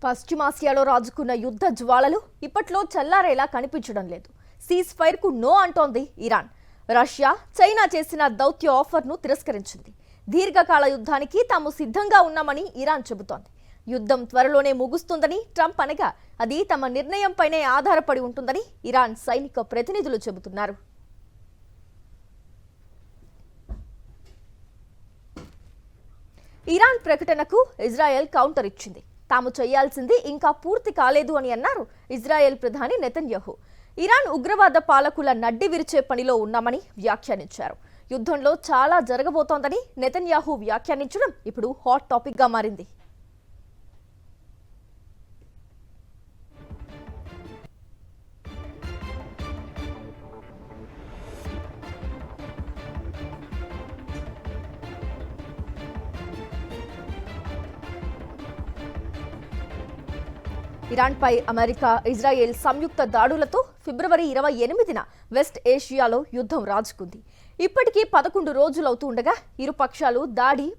పశ్చిమాసియాలో రాజుకున్న యుద్ధ జ్వాలలు ఇప్పట్లో చల్లారేలా కనిపించడం లేదు. సీజ్ ఫైర్ కు నో అంటోంది ఇరాన్. రష్యా, చైనా చేసిన దౌత్య ఆఫర్ను తిరస్కరించింది. దీర్ఘకాల యుద్ధానికి తాము సిద్ధంగా ఉన్నామని ఇరాన్ చెబుతోంది. యుద్ధం త్వరలోనే ముగుస్తుందని ట్రంప్ అనగా అది తమ నిర్ణయంపైనే ఆధారపడి ఉంటుందని ఇరాన్ సైనిక ప్రతినిధులు చెబుతున్నారు. ఇరాన్ ప్రకటనకు ఇజ్రాయెల్ కౌంటర్ ఇచ్చింది. తాము చేయాల్సింది ఇంకా పూర్తి కాలేదు అని అన్నారు ఇజ్రాయెల్ ప్రధాని నెతన్యాహు. ఇరాన్ ఉగ్రవాద పాలకుల నడ్డి విరిచే పనిలో ఉన్నామని వ్యాఖ్యానించారు. యుద్ధంలో చాలా జరగబోతోందని నెతన్యాహు వ్యాఖ్యానించడం ఇప్పుడు హాట్ టాపిక్ గా మారింది. ఇరాన్పై అమెరికా, ఇజ్రాయెల్ సంయుక్త దాడులతో ఫిబ్రవరి 28న వెస్ట్ ఏషియాలో యుద్ధం రాజుకుంది. ఇప్పటికీ 11 రోజులవుతూ ఉండగా ఇరు పక్షాలు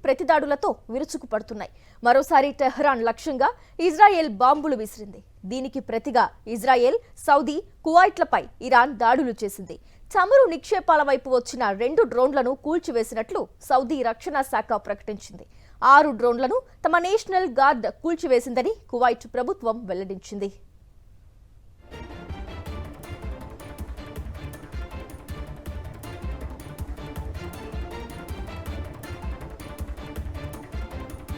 ప్రతిదాడులతో విరుచుకుపడుతున్నాయి. మరోసారి టెహ్రాన్ లక్ష్యంగా ఇజ్రాయెల్ బాంబులు విసిరింది. దీనికి ప్రతిగా ఇజ్రాయెల్, సౌదీ, కువైట్లపై ఇరాన్ దాడులు చేసింది. చమురు నిక్షేపాల వైపు వచ్చిన 2 డ్రోన్లను కూల్చివేసినట్లు సౌదీ రక్షణ శాఖ ప్రకటించింది. 6 డ్రోన్లను తమ నేషనల్ గార్డ్ కూల్చివేసిందని కువైట్ ప్రభుత్వం వెల్లడించింది.